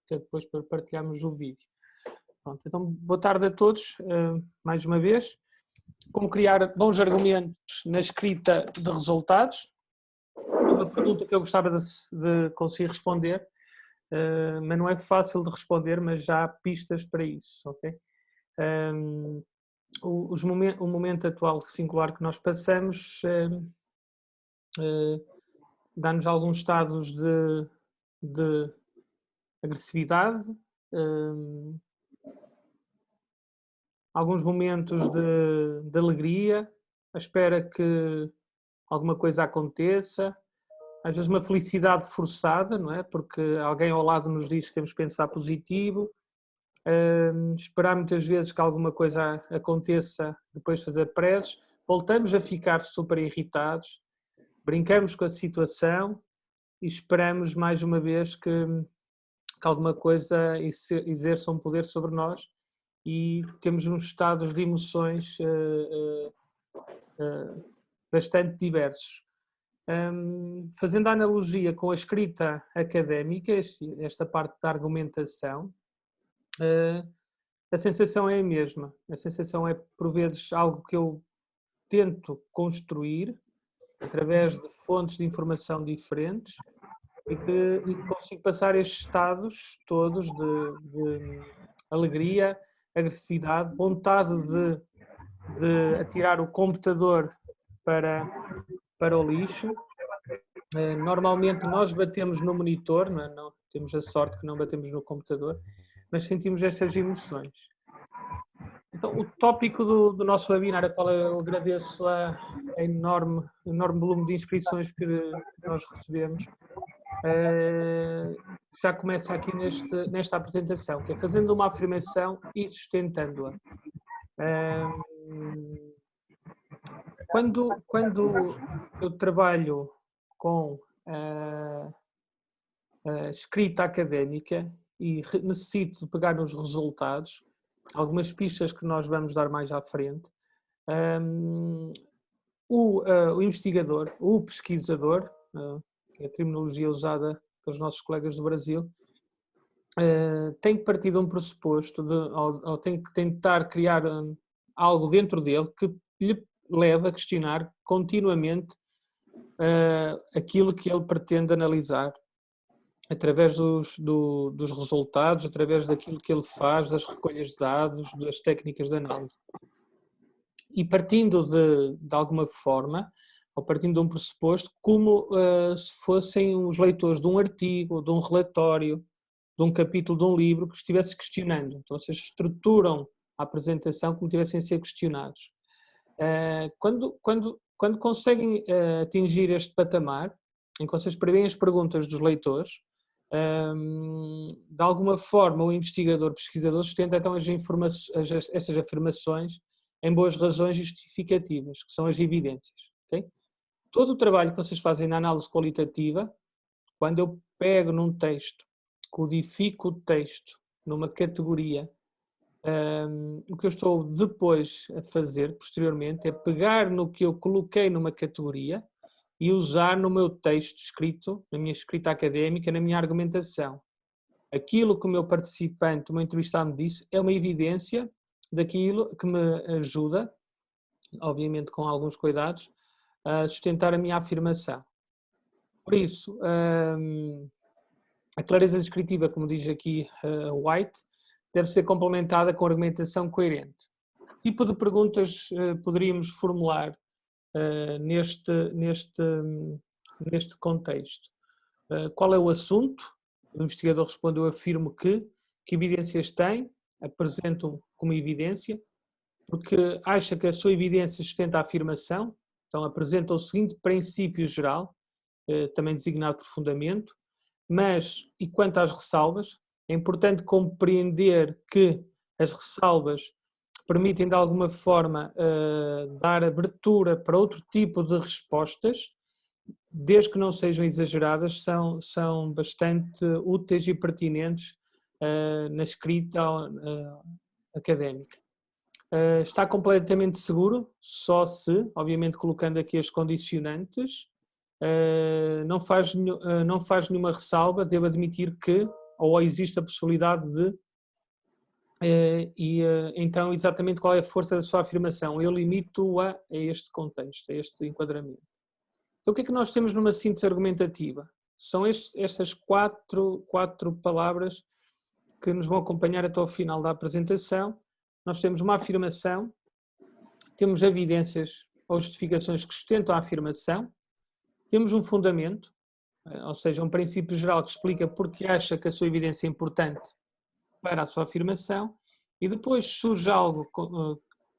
que é depois para partilharmos o vídeo. Pronto, então, boa tarde a todos, mais uma vez. Como criar bons argumentos na escrita de resultados. Uma pergunta que eu gostava de conseguir responder, mas não é fácil de responder, mas já há pistas para isso, ok? O momento atual singular que nós passamos dá-nos alguns estados de agressividade, alguns momentos de alegria, à espera que alguma coisa aconteça, às vezes uma felicidade forçada, não é? Porque alguém ao lado nos diz que temos que pensar positivo, esperar muitas vezes que alguma coisa aconteça depois de fazer preces, voltamos a ficar super irritados, brincamos com a situação e esperamos mais uma vez que alguma coisa exerça um poder sobre nós e temos uns estados de emoções bastante diversos. Fazendo a analogia com a escrita académica, esta parte da argumentação, a sensação é a mesma. A sensação é, por vezes, algo que eu tento construir através de fontes de informação diferentes e que consigo passar estes estados todos de alegria, agressividade, vontade de atirar o computador para o lixo. Normalmente nós batemos no monitor, não, temos a sorte que não batemos no computador, mas sentimos estas emoções. Então, o tópico do nosso webinar, a qual eu agradeço a enorme volume de inscrições que nós recebemos, já começa aqui nesta apresentação, que é fazendo uma afirmação e sustentando-a. Quando eu trabalho com a escrita académica e necessito de pegar nos resultados, algumas pistas que nós vamos dar mais à frente, o investigador, o pesquisador, que é a terminologia usada pelos nossos colegas do Brasil, tem que partir de um pressuposto, ou tem que tentar criar algo dentro dele que lhe leva a questionar continuamente aquilo que ele pretende analisar, através dos resultados, através daquilo que ele faz, das recolhas de dados, das técnicas de análise. E partindo de alguma forma, ou partindo de um pressuposto, como se fossem os leitores de um artigo, de um relatório, de um capítulo de um livro que estivesse questionando. Então, vocês estruturam a apresentação como tivessem a ser questionados. Quando conseguem atingir este patamar, em que vocês preveem as perguntas dos leitores, de alguma forma o investigador, pesquisador, sustenta então estas afirmações em boas razões justificativas, que são as evidências. Okay? Todo o trabalho que vocês fazem na análise qualitativa, quando eu pego num texto, codifico o texto numa categoria, o que eu estou depois a fazer, posteriormente, é pegar no que eu coloquei numa categoria e usar no meu texto escrito, na minha escrita académica, na minha argumentação. Aquilo que o meu participante, o meu entrevistado me disse, é uma evidência daquilo que me ajuda, obviamente com alguns cuidados, a sustentar a minha afirmação. Por isso, a clareza descritiva, como diz aqui White, deve ser complementada com argumentação coerente. Que tipo de perguntas poderíamos formular neste contexto? Qual é o assunto? O investigador respondeu: afirmo que evidências tem, apresento como evidência, porque acha que a sua evidência sustenta a afirmação, então apresenta o seguinte princípio geral, também designado por fundamento, mas, e quanto às ressalvas, é importante compreender que as ressalvas permitem de alguma forma dar abertura para outro tipo de respostas, desde que não sejam exageradas, são bastante úteis e pertinentes na escrita académica. Está completamente seguro, só se, obviamente colocando aqui as condicionantes, não faz nenhuma ressalva, devo admitir que, ou existe a possibilidade de, então exatamente qual é a força da sua afirmação? Eu limito-a a este contexto, a este enquadramento. Então o que é que nós temos numa síntese argumentativa? São estas quatro palavras que nos vão acompanhar até ao final da apresentação. Nós temos uma afirmação, temos evidências ou justificações que sustentam a afirmação, temos um fundamento, ou seja, um princípio geral que explica porque acha que a sua evidência é importante para a sua afirmação, e depois surge algo que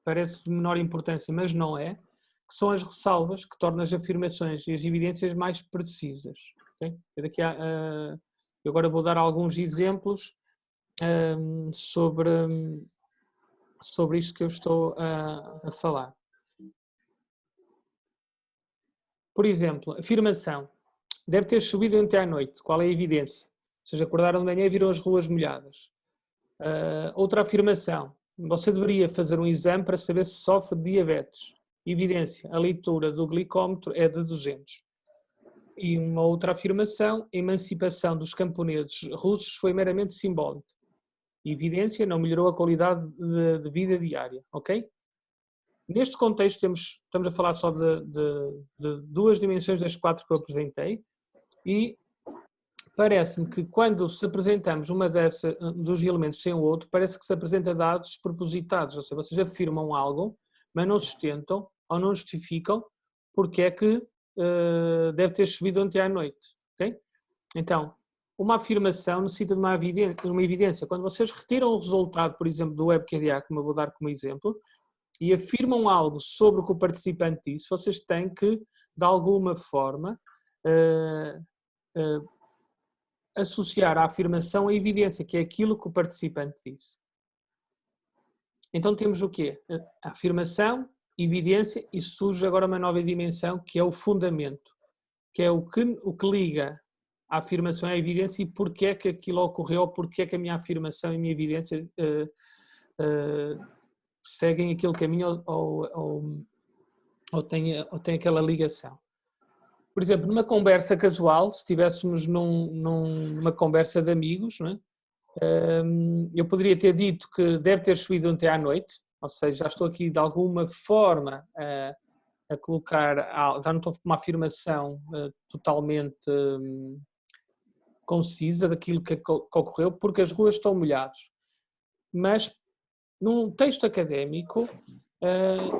parece de menor importância, mas não é, que são as ressalvas que tornam as afirmações e as evidências mais precisas. Okay? Eu agora vou dar alguns exemplos sobre isto que eu estou a falar. Por exemplo, afirmação. Deve ter chovido ontem à noite. Qual é a evidência? Ou seja, acordaram de manhã e viram as ruas molhadas. Outra afirmação. Você deveria fazer um exame para saber se sofre de diabetes. Evidência. A leitura do glicómetro é de 200. E uma outra afirmação. A emancipação dos camponeses russos foi meramente simbólica. Evidência. Não melhorou a qualidade de vida diária. Ok? Neste contexto, estamos a falar só de duas dimensões das quatro que eu apresentei, e parece-me que quando se apresentamos dos elementos sem o outro, parece que se apresenta dados despropositados, ou seja, vocês afirmam algo, mas não sustentam ou não justificam porque é que deve ter chovido ontem à noite. Okay? Então, uma afirmação necessita de uma evidência. Quando vocês retiram o resultado, por exemplo, do WebQDA, como eu vou dar como exemplo, e afirmam algo sobre o que o participante disse, vocês têm que, de alguma forma, associar a afirmação à evidência, que é aquilo que o participante disse. Então temos o quê? A afirmação, evidência, e surge agora uma nova dimensão, que é o fundamento, que é o que liga a afirmação à evidência e porque é que aquilo ocorreu, porque é que a minha afirmação e a minha evidência seguem aquele caminho ou têm aquela ligação. Por exemplo, numa conversa casual, se estivéssemos numa conversa de amigos, não é? Eu poderia ter dito que deve ter chovido ontem à noite, ou seja, já estou aqui de alguma forma a colocar, já não estou com uma afirmação totalmente concisa daquilo que ocorreu, porque as ruas estão molhadas. Mas num texto académico,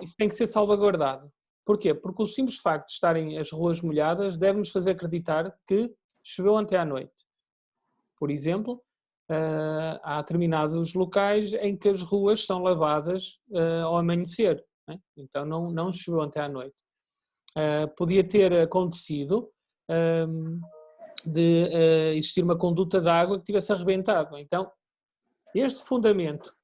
isso tem que ser salvaguardado. Porquê? Porque o simples facto de estarem as ruas molhadas deve-nos fazer acreditar que choveu ontem à noite. Por exemplo, há determinados locais em que as ruas são lavadas ao amanhecer, né? Então não choveu ontem à noite. Podia ter acontecido de existir uma conduta de água que tivesse arrebentado. Então, este fundamento,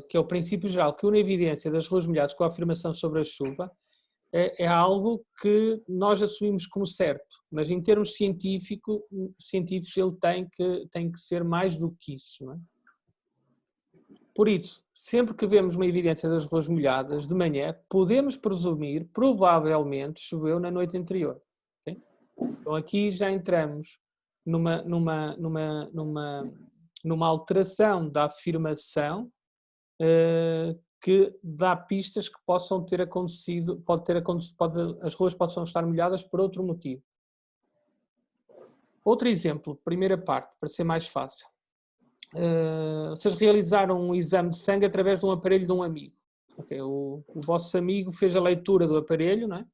que é o princípio geral, que une a evidência das ruas molhadas com a afirmação sobre a chuva, é algo que nós assumimos como certo, mas em termos científicos ele tem que ser mais do que isso. Não é? Por isso, sempre que vemos uma evidência das ruas molhadas de manhã, podemos presumir, provavelmente, choveu na noite anterior. Okay? Então aqui já entramos numa alteração da afirmação que dá pistas que possam ter acontecido, as ruas possam estar molhadas por outro motivo. Outro exemplo, primeira parte, para ser mais fácil. Vocês realizaram um exame de sangue através de um aparelho de um amigo. Okay? O vosso amigo fez a leitura do aparelho, não é?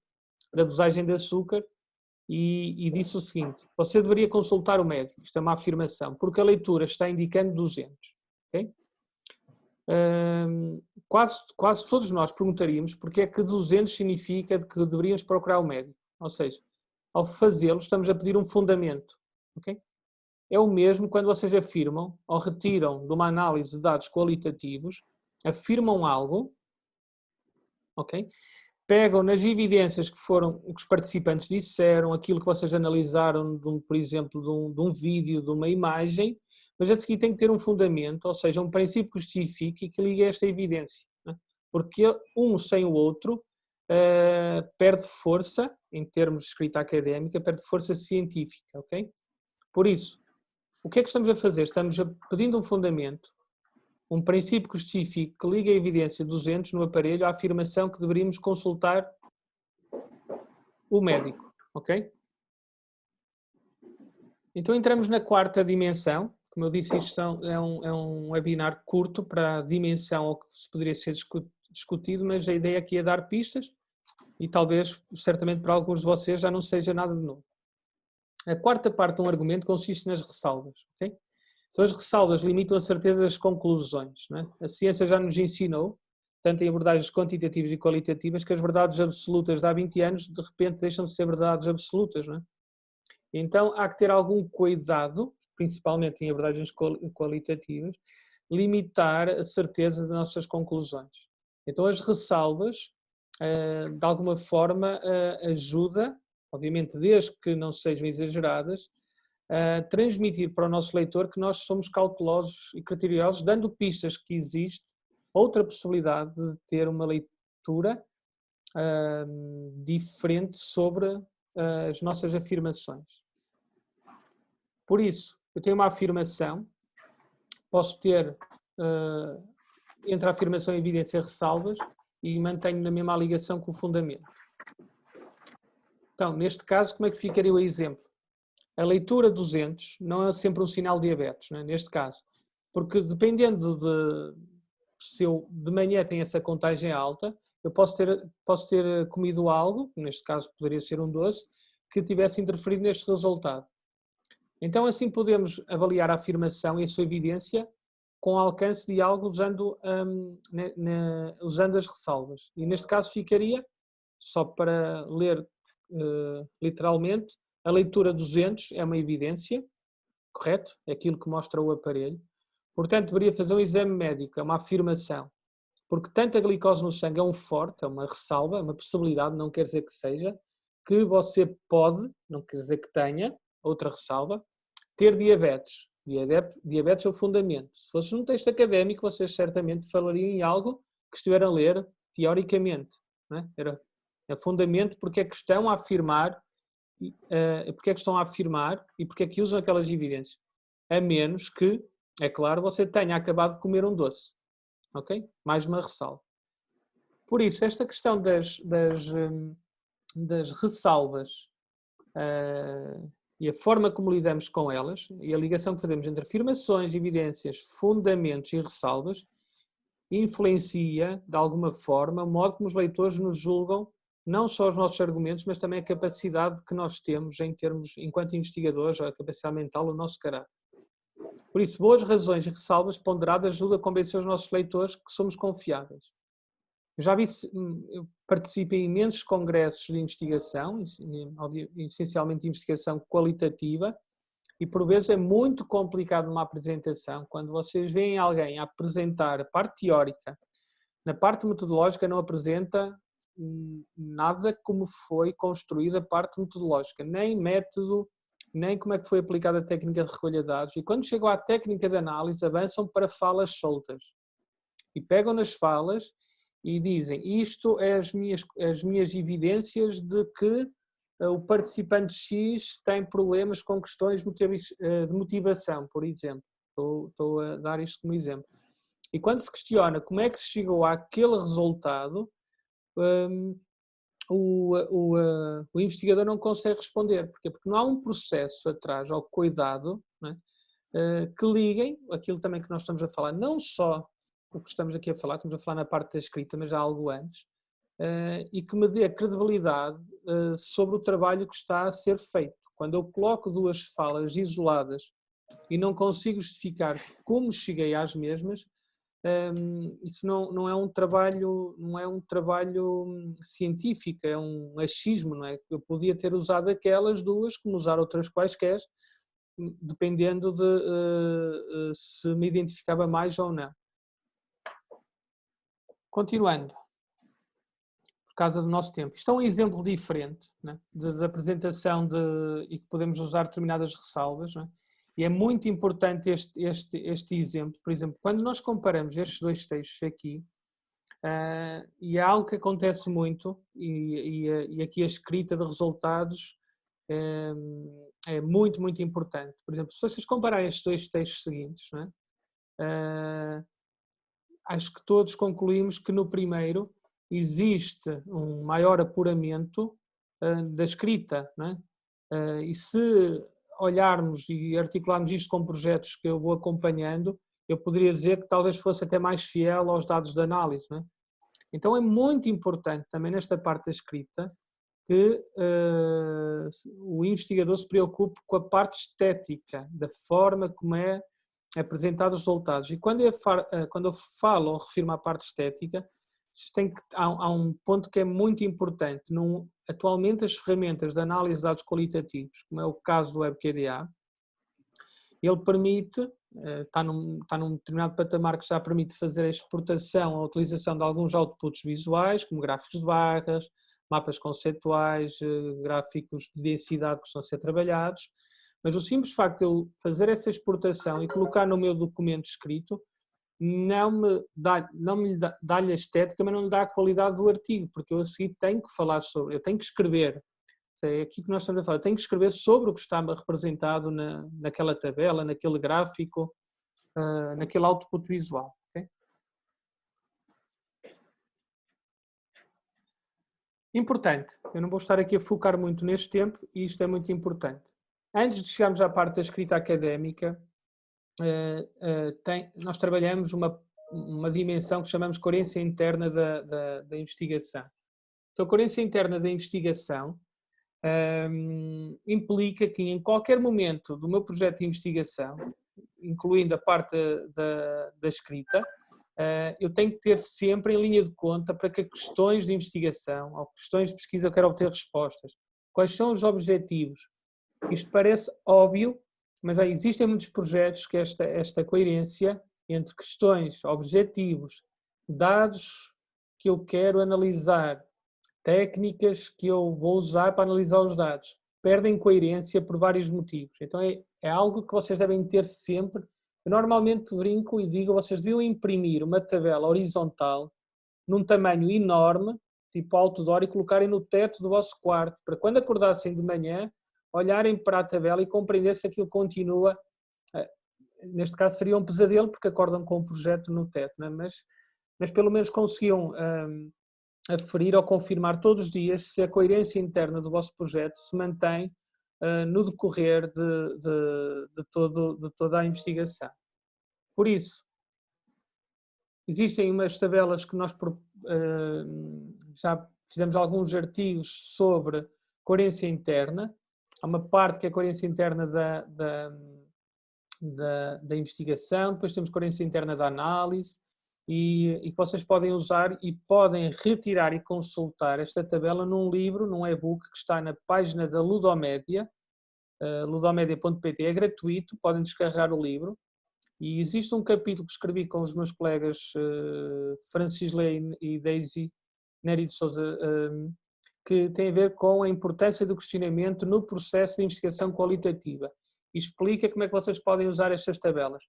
Da dosagem de açúcar, e disse o seguinte: você deveria consultar o médico. Isto é uma afirmação, porque a leitura está indicando 200. Okay? Quase todos nós perguntaríamos porque é que 200 significa que deveríamos procurar o médico. Ou seja, ao fazê-lo estamos a pedir um fundamento. Okay? É o mesmo quando vocês afirmam ou retiram de uma análise de dados qualitativos, afirmam algo, ok? Pegam nas evidências que os participantes disseram, aquilo que vocês analisaram, por exemplo, de um vídeo, de uma imagem, mas a seguir tem que ter um fundamento, ou seja, um princípio que justifique e que ligue a esta evidência. Né? Porque um sem o outro perde força, em termos de escrita académica, perde força científica, ok? Por isso, o que é que estamos a fazer? Estamos pedindo um fundamento, um princípio que justifique, que liga a evidência dos entes no aparelho à afirmação que deveríamos consultar o médico, ok? Então entramos na quarta dimensão. Como eu disse, isto é um webinar curto para a dimensão ao que se poderia ser discutido, mas a ideia aqui é dar pistas e talvez, certamente para alguns de vocês, já não seja nada de novo. A quarta parte de um argumento consiste nas ressalvas, ok? Então as ressalvas limitam a certeza das conclusões, não é? A ciência já nos ensinou, tanto em abordagens quantitativas e qualitativas, que as verdades absolutas de há 20 anos, de repente, deixam de ser verdades absolutas, não é? Então há que ter algum cuidado, principalmente em abordagens qualitativas, limitar a certeza das nossas conclusões. Então as ressalvas, de alguma forma, ajuda, obviamente desde que não sejam exageradas, a transmitir para o nosso leitor que nós somos cautelosos e criteriosos, dando pistas que existe outra possibilidade de ter uma leitura diferente sobre as nossas afirmações. Por isso, eu tenho uma afirmação, posso ter entre a afirmação e a evidência ressalvas e mantenho na mesma ligação com o fundamento. Então, neste caso, como é que ficaria o exemplo? A leitura dos entes não é sempre um sinal de diabetes, não é? Neste caso, porque dependendo se eu de manhã tenho essa contagem alta, eu posso ter comido algo, neste caso poderia ser um doce, que tivesse interferido neste resultado. Então assim podemos avaliar a afirmação e a sua evidência com o alcance de algo usando as ressalvas. E neste caso ficaria, só para ler literalmente, a leitura dos entes é uma evidência, correto? É aquilo que mostra o aparelho. Portanto, deveria fazer um exame médico, é uma afirmação. Porque tanta glicose no sangue é um forte, é uma ressalva, é uma possibilidade, não quer dizer que seja, que você pode, não quer dizer que tenha, outra ressalva, ter diabetes. Diabetes é o fundamento. Se fosse um texto académico, vocês certamente falariam em algo que estiveram a ler teoricamente. Não é? É fundamento porque é que estão a afirmar, porque é que estão a afirmar e porque é que usam aquelas evidências. A menos que, é claro, você tenha acabado de comer um doce. Ok? Mais uma ressalva. Por isso, esta questão das ressalvas e a forma como lidamos com elas e a ligação que fazemos entre afirmações, evidências, fundamentos e ressalvas influencia, de alguma forma, o modo como os leitores nos julgam, não só os nossos argumentos, mas também a capacidade que nós temos em termos, enquanto investigadores, a capacidade mental, o nosso caráter. Por isso, boas razões e ressalvas ponderadas ajudam a convencer os nossos leitores que somos confiáveis. Eu participei em imensos congressos de investigação, essencialmente investigação qualitativa, e por vezes é muito complicado numa apresentação, quando vocês veem alguém a apresentar a parte teórica, na parte metodológica não apresenta nada como foi construída a parte metodológica, nem método, nem como é que foi aplicada a técnica de recolha de dados. E quando chegam à técnica de análise, avançam para falas soltas. E pegam nas falas e dizem, isto é as minhas evidências de que o participante X tem problemas com questões de motivação, por exemplo. Estou a dar isto como exemplo. E quando se questiona como é que se chegou àquele resultado, o investigador não consegue responder. Porquê? Porque não há um processo atrás, ao cuidado, não é? Que liguem aquilo também que nós estamos a falar, não só o que estamos aqui a falar, estamos a falar na parte da escrita, mas já há algo antes, e que me dê a credibilidade sobre o trabalho que está a ser feito. Quando eu coloco duas falas isoladas e não consigo justificar como cheguei às mesmas, isso não é um trabalho científico, é um achismo, não é? Eu podia ter usado aquelas duas, como usar outras quaisquer, dependendo de se me identificava mais ou não. Continuando, por causa do nosso tempo. Isto é um exemplo diferente, né, de apresentação e que podemos usar determinadas ressalvas, né, e é muito importante este exemplo. Por exemplo, quando nós comparamos estes dois textos aqui, e é algo que acontece muito, e aqui a escrita de resultados é muito, muito importante. Por exemplo, se vocês compararem estes dois textos seguintes, não é? Acho que todos concluímos que no primeiro existe um maior apuramento da escrita, não é? E se olharmos e articularmos isto com projetos que eu vou acompanhando, eu poderia dizer que talvez fosse até mais fiel aos dados de análise, não é? Então é muito importante também nesta parte da escrita que o investigador se preocupe com a parte estética, da forma como é apresentado os resultados. E quando eu falo ou refiro-me à parte estética, há um ponto que é muito importante. Atualmente as ferramentas de análise de dados qualitativos, como é o caso do WebQDA, ele permite, está num determinado patamar que já permite fazer a exportação, a utilização de alguns outputs visuais, como gráficos de barras, mapas conceituais, gráficos de densidade que estão a ser trabalhados, mas o simples facto de eu fazer essa exportação e colocar no meu documento escrito não me dá-lhe a estética, mas não lhe dá a qualidade do artigo, porque eu a seguir tenho que falar sobre, eu tenho que escrever. É aqui que nós estamos a falar. Eu tenho que escrever sobre o que está representado naquela tabela, naquele gráfico, naquele output visual. Okay? Importante, eu não vou estar aqui a focar muito neste tempo e isto é muito importante. Antes de chegarmos à parte da escrita académica, nós trabalhamos uma dimensão que chamamos coerência interna da investigação. Então, a coerência interna da investigação implica que em qualquer momento do meu projeto de investigação, incluindo a parte da escrita, eu tenho que ter sempre em linha de conta para que questões de investigação ou questões de pesquisa eu quero obter respostas. Quais são os objetivos? Isto parece óbvio, mas já existem muitos projetos que esta coerência entre questões, objetivos, dados que eu quero analisar, técnicas que eu vou usar para analisar os dados, perdem coerência por vários motivos. Então é algo que vocês devem ter sempre. Eu normalmente brinco e digo, vocês deviam imprimir uma tabela horizontal num tamanho enorme, tipo outdoor, e colocarem no teto do vosso quarto, para quando acordassem de manhã, olharem para a tabela e compreender se aquilo continua. Neste caso seria um pesadelo, porque acordam com um projeto no teto, não é? Mas pelo menos conseguiam aferir ou confirmar todos os dias se a coerência interna do vosso projeto se mantém no decorrer de toda a investigação. Por isso, existem umas tabelas que nós já fizemos alguns artigos sobre coerência interna. Há uma parte que é a coerência interna da investigação, depois temos coerência interna da análise, e que vocês podem usar e podem retirar e consultar esta tabela num livro, num e-book que está na página da Ludomédia, ludomedia.pt, é gratuito, podem descarregar o livro. E existe um capítulo que escrevi com os meus colegas Francis Lane e Daisy Neri de Souza, que tem a ver com a importância do questionamento no processo de investigação qualitativa. E explica como é que vocês podem usar estas tabelas.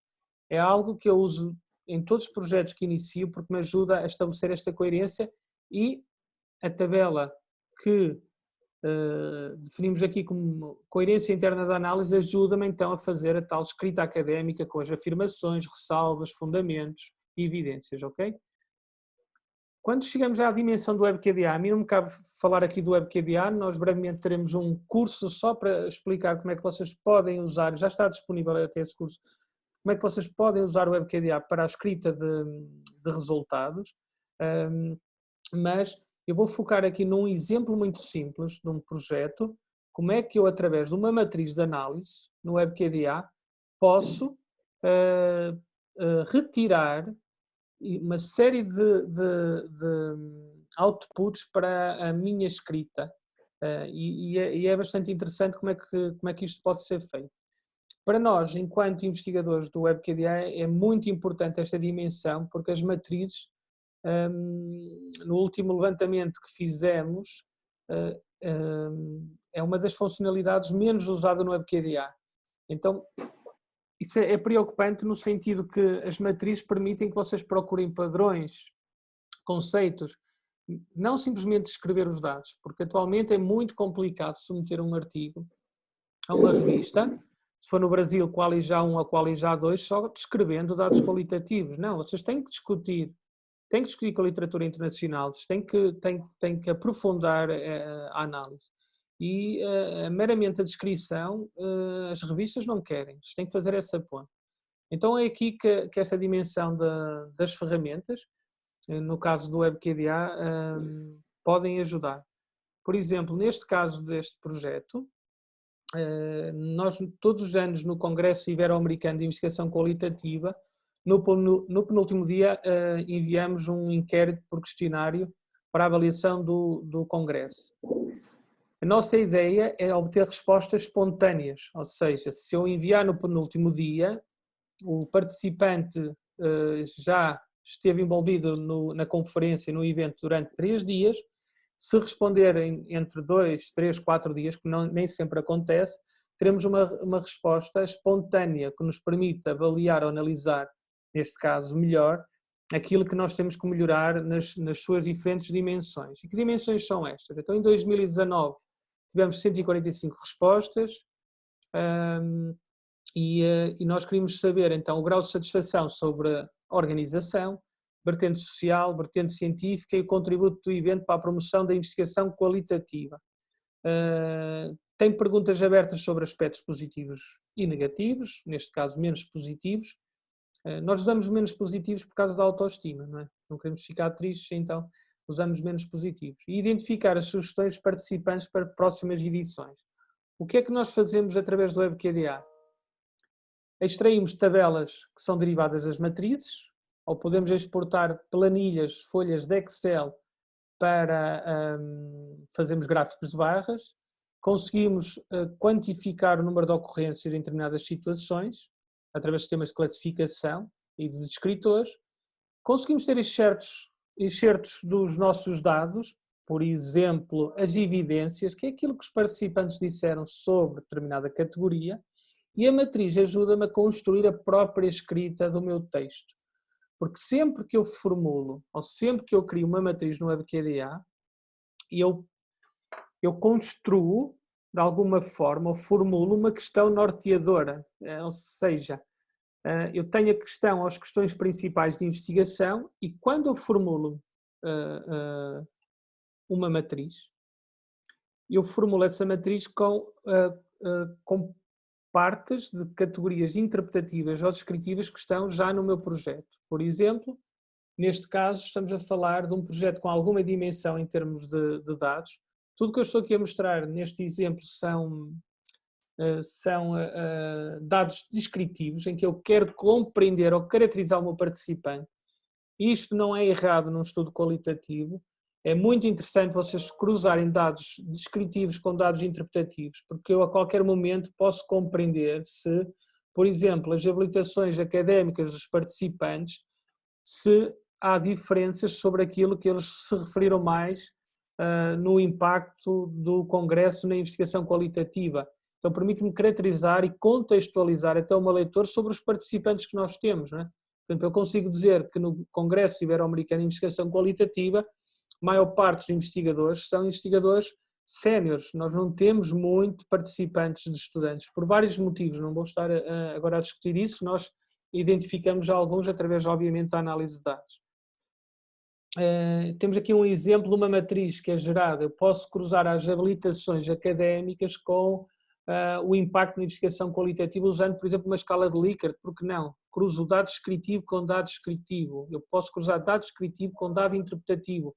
É algo que eu uso em todos os projetos que inicio, porque me ajuda a estabelecer esta coerência, e a tabela que definimos aqui como coerência interna da análise ajuda-me então a fazer a tal escrita académica com as afirmações, ressalvas, fundamentos e evidências, ok? Quando chegamos à dimensão do WebQDA, a mim não me cabe falar aqui do WebQDA, nós brevemente teremos um curso só para explicar como é que vocês podem usar, já está disponível até esse curso, como é que vocês podem usar o WebQDA para a escrita de resultados, mas eu vou focar aqui num exemplo muito simples de um projeto, como é que eu, através de uma matriz de análise no WebQDA, posso retirar uma série de outputs para a minha escrita, e é bastante interessante como é que isto pode ser feito. Para nós, enquanto investigadores do WebQDA, é muito importante esta dimensão, porque as matrizes, no último levantamento que fizemos, é uma das funcionalidades menos usada no WebQDA. Então, isso é preocupante no sentido que as matrizes permitem que vocês procurem padrões, conceitos não simplesmente escrever os dados, porque atualmente é muito complicado submeter um artigo a uma revista, se for no Brasil, Qualijá 1 ou Qualijá 2, só descrevendo dados qualitativos. Não, vocês têm que discutir com a literatura internacional, têm que aprofundar a análise. E meramente a descrição, as revistas não querem, vocês têm que fazer essa ponte. Então é aqui que esta dimensão das ferramentas, no caso do WebQDA, podem ajudar. Por exemplo, neste caso deste projeto, nós todos os anos no Congresso Ibero-Americano de Investigação Qualitativa, no penúltimo dia enviamos um inquérito por questionário para a avaliação do Congresso. A nossa ideia é obter respostas espontâneas, ou seja, se eu enviar no penúltimo dia, o participante já esteve envolvido na conferência, no evento durante 3 dias, se responderem entre 2, 3, 4 dias, que nem sempre acontece, teremos uma resposta espontânea que nos permite avaliar ou analisar, neste caso melhor, aquilo que nós temos que melhorar nas suas diferentes dimensões. E que dimensões são estas? Então, em 2019 tivemos 145 respostas, e nós queríamos saber então o grau de satisfação sobre a organização, vertente social, vertente científica e o contributo do evento para a promoção da investigação qualitativa. Tem perguntas abertas sobre aspectos positivos e negativos, neste caso menos positivos. Nós usamos menos positivos por causa da autoestima, não é? Não queremos ficar tristes, então usamos menos positivos. E identificar as sugestões dos participantes para próximas edições. O que é que nós fazemos através do WebQDA? Extraímos tabelas que são derivadas das matrizes, ou podemos exportar planilhas, folhas de Excel para fazermos gráficos de barras. Conseguimos quantificar o número de ocorrências em determinadas situações, através de sistemas de classificação e de descritores. Conseguimos ter excertos dos nossos dados, por exemplo, as evidências, que é aquilo que os participantes disseram sobre determinada categoria, e a matriz ajuda-me a construir a própria escrita do meu texto. Porque sempre que eu formulo, ou sempre que eu crio uma matriz no WebQDA, eu construo, de alguma forma, ou formulo uma questão norteadora. Ou seja, eu tenho a questão, as questões principais de investigação, e quando eu formulo uma matriz, eu formulo essa matriz com partes de categorias interpretativas ou descritivas que estão já no meu projeto. Por exemplo, neste caso estamos a falar de um projeto com alguma dimensão em termos de dados. Tudo que eu estou aqui a mostrar neste exemplo são dados descritivos em que eu quero compreender ou caracterizar o meu participante. Isto não é errado num estudo qualitativo. É muito interessante vocês cruzarem dados descritivos com dados interpretativos, porque eu a qualquer momento posso compreender se, por exemplo, as habilitações académicas dos participantes, se há diferenças sobre aquilo que eles se referiram mais no impacto do Congresso na investigação qualitativa. Então permite-me caracterizar e contextualizar até o meu leitor sobre os participantes que nós temos, não é? Portanto, eu consigo dizer que no Congresso Ibero-Americano de Investigação Qualitativa, a maior parte dos investigadores são investigadores séniores. Nós não temos muito participantes de estudantes, por vários motivos, não vou estar agora a discutir isso, nós identificamos alguns através, obviamente, da análise de dados. Temos aqui um exemplo de uma matriz que é gerada. Eu posso cruzar as habilitações académicas com o impacto na investigação qualitativa usando, por exemplo, uma escala de Likert, porque não? Cruzo o dado descritivo com dado descritivo. Eu posso cruzar dado descritivo com dado interpretativo.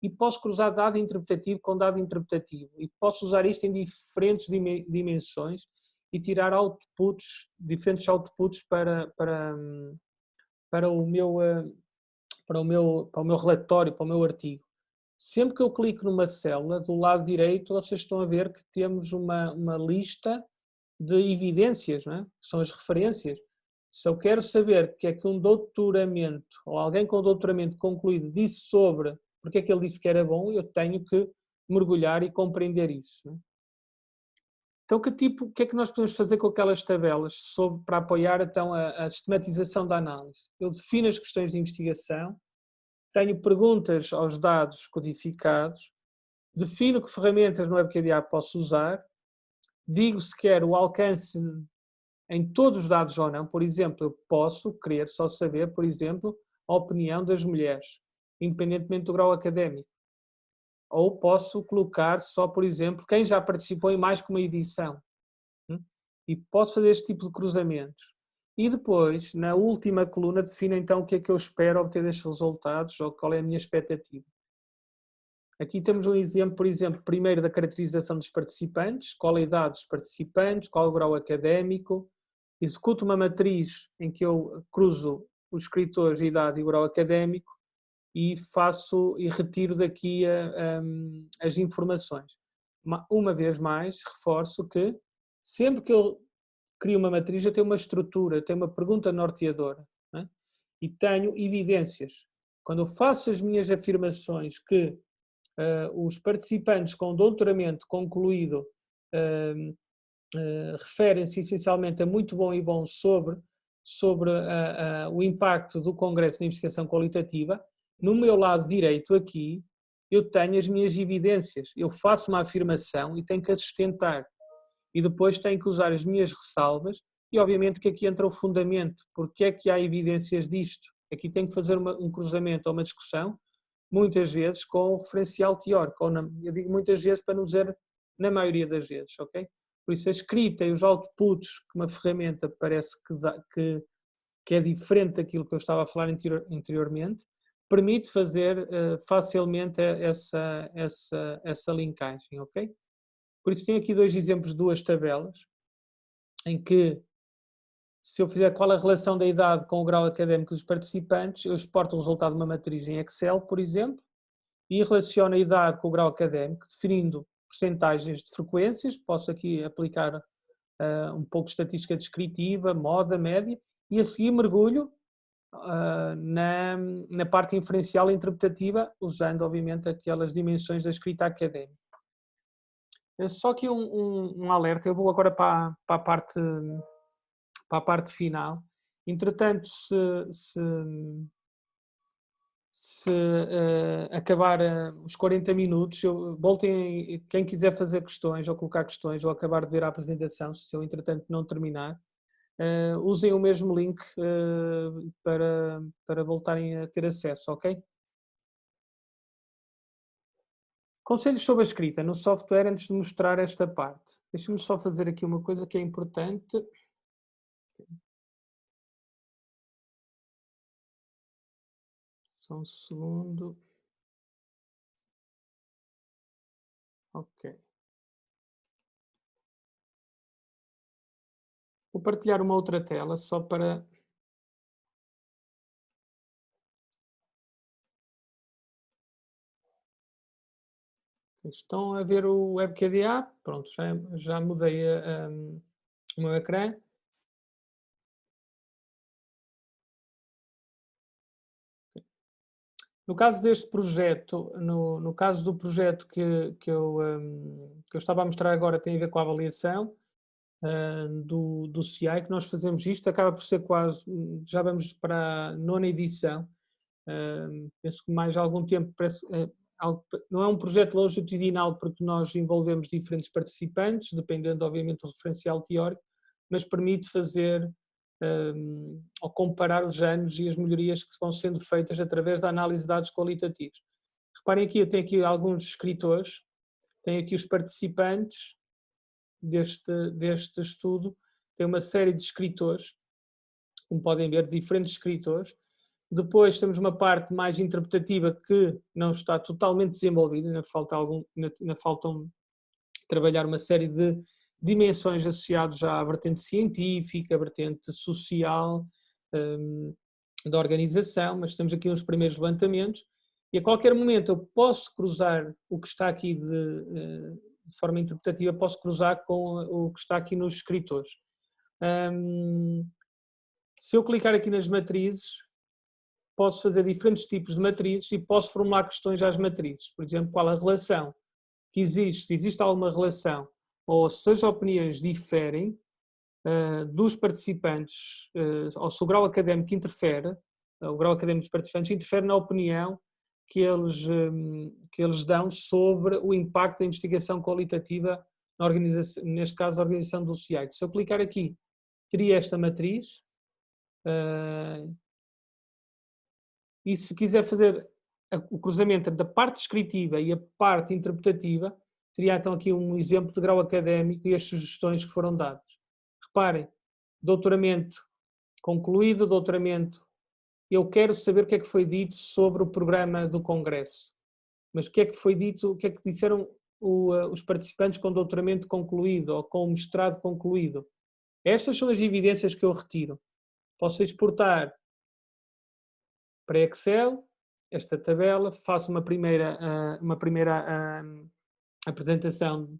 E posso cruzar dado interpretativo com dado interpretativo. E posso usar isto em diferentes dimensões e tirar outputs, diferentes outputs para o meu relatório, para o meu artigo. Sempre que eu clico numa célula, do lado direito, vocês estão a ver que temos uma lista de evidências, não é? Que são as referências. Se eu quero saber o que é que um doutoramento, ou alguém com doutoramento concluído disse sobre porque é que ele disse que era bom, eu tenho que mergulhar e compreender isso, não é? Então, o que é que nós podemos fazer com aquelas tabelas para apoiar então a sistematização da análise? Eu defino as questões de investigação, tenho perguntas aos dados codificados, defino que ferramentas no WebKDA posso usar, digo se quero o alcance em todos os dados ou não. Por exemplo, eu posso querer só saber, por exemplo, a opinião das mulheres, independentemente do grau académico. Ou posso colocar só, por exemplo, quem já participou em mais que uma edição. E posso fazer este tipo de cruzamentos. E depois, na última coluna, defino então o que é que eu espero obter destes resultados ou qual é a minha expectativa. Aqui temos um exemplo, por exemplo, primeiro da caracterização dos participantes, qual a idade dos participantes, qual o grau académico. Executo uma matriz em que eu cruzo os escritores, a idade e o grau académico e faço e retiro daqui as informações. Uma vez mais, reforço que sempre que eu crio uma matriz, eu tenho uma estrutura, eu tenho uma pergunta norteadora, né? E tenho evidências. Quando eu faço as minhas afirmações que os participantes com doutoramento concluído referem-se essencialmente a muito bom e bom sobre o impacto do Congresso de Investigação Qualitativa, no meu lado direito aqui, eu tenho as minhas evidências. Eu faço uma afirmação e tenho que a sustentar. E depois tenho que usar as minhas ressalvas e obviamente que aqui entra o fundamento. Porque é que há evidências disto? Aqui tenho que fazer um cruzamento ou uma discussão, muitas vezes com o referencial teórico. Eu digo muitas vezes para não dizer na maioria das vezes, ok? Por isso a escrita e os outputs que uma ferramenta parece que é diferente daquilo que eu estava a falar anteriormente, permite fazer facilmente essa linkagem, ok? Por isso tenho aqui dois exemplos de duas tabelas, em que se eu fizer qual a relação da idade com o grau académico dos participantes, eu exporto o resultado de uma matriz em Excel, por exemplo, e relaciono a idade com o grau académico, definindo percentagens de frequências, posso aqui aplicar um pouco de estatística descritiva, moda, média, e a seguir mergulho na parte inferencial e interpretativa, usando obviamente aquelas dimensões da escrita académica. Só que um alerta, eu vou agora para a parte final. Entretanto, se acabar os 40 minutos, voltem, quem quiser fazer questões ou colocar questões ou acabar de ver a apresentação, se eu entretanto não terminar, usem o mesmo link para voltarem a ter acesso, ok? Conselhos sobre a escrita no software antes de mostrar esta parte. Deixa-me só fazer aqui uma coisa que é importante. Só um segundo. Ok. Vou partilhar uma outra tela só para... Estão a ver o WebKDA? Pronto, já mudei o meu ecrã. No caso deste projeto, no caso do projeto que eu estava a mostrar agora, tem a ver com a avaliação do CI, que nós fazemos isto, acaba por ser quase, já vamos para a 9ª edição, penso que mais algum tempo, não é um projeto longitudinal porque nós envolvemos diferentes participantes, dependendo obviamente do referencial teórico, mas permite fazer ou comparar os anos e as melhorias que vão sendo feitas através da análise de dados qualitativos. Reparem aqui, eu tenho aqui alguns escritores, tenho aqui os participantes deste estudo, tem uma série de escritores, como podem ver, diferentes escritores. Depois temos uma parte mais interpretativa que não está totalmente desenvolvida, ainda faltam trabalhar uma série de dimensões associadas à vertente científica, à vertente social, da organização, mas temos aqui uns primeiros levantamentos e a qualquer momento eu posso cruzar o que está aqui de forma interpretativa, posso cruzar com o que está aqui nos escritores. Se eu clicar aqui nas matrizes, posso fazer diferentes tipos de matrizes e posso formular questões às matrizes. Por exemplo, qual a relação que existe, se existe alguma relação, ou se as opiniões diferem dos participantes, ou se o grau académico interfere, o grau académico dos participantes interfere na opinião que eles dão sobre o impacto da investigação qualitativa na organização, neste caso a organização do CIAT. Se eu clicar aqui, teria esta matriz, e se quiser fazer o cruzamento entre a parte descritiva e a parte interpretativa, teria então aqui um exemplo de grau académico e as sugestões que foram dadas. Reparem, doutoramento concluído, doutoramento. Eu quero saber o que é que foi dito sobre o programa do Congresso. Mas o que é que foi dito, o que é que disseram os participantes com doutoramento concluído ou com mestrado concluído? Estas são as evidências que eu retiro. Posso exportar para Excel esta tabela, faço uma primeira apresentação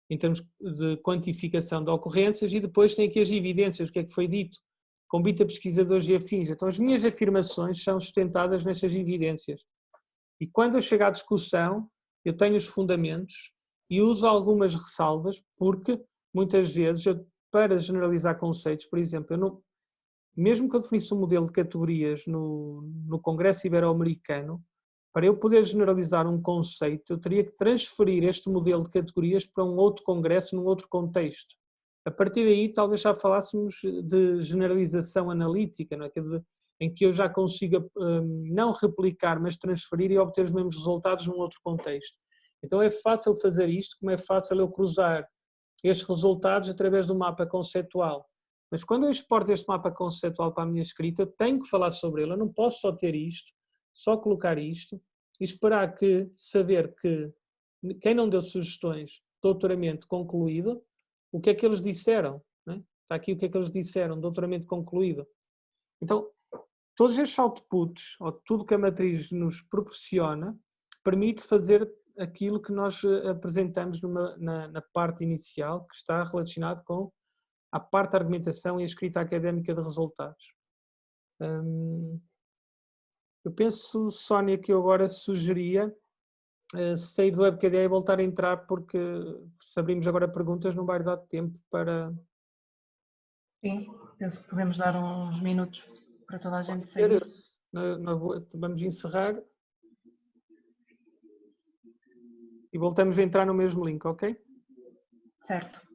em termos de quantificação de ocorrências e depois tem aqui as evidências, o que é que foi dito, convite a pesquisadores e afins. Então as minhas afirmações são sustentadas nestas evidências. E quando eu chego à discussão, eu tenho os fundamentos e uso algumas ressalvas, porque muitas vezes, para generalizar conceitos, por exemplo, eu não, mesmo que eu definisse um modelo de categorias no Congresso Ibero-Americano, para eu poder generalizar um conceito, eu teria que transferir este modelo de categorias para um outro congresso, num outro contexto. A partir daí, talvez já falássemos de generalização analítica, não é? Em que eu já consiga não replicar, mas transferir e obter os mesmos resultados num outro contexto. Então é fácil fazer isto, como é fácil eu cruzar estes resultados através do mapa conceitual. Mas quando eu exporto este mapa conceitual para a minha escrita, eu tenho que falar sobre ele, eu não posso só ter isto, só colocar isto e esperar que, saber que quem não deu sugestões, doutoramento concluído, o que é que eles disseram, né? Está aqui o que é que eles disseram, doutoramento concluído. Então, todos estes outputs, ou tudo que a matriz nos proporciona, permite fazer aquilo que nós apresentamos na parte inicial, que está relacionado com a parte da argumentação e a escrita académica de resultados. Eu penso, Sónia, que eu agora sugeria sair do WebKDE e voltar a entrar, porque se abrimos agora perguntas não vai dar tempo para... Sim, penso que podemos dar uns minutos para toda a gente sair. Vamos encerrar e voltamos a entrar no mesmo link, ok? Certo.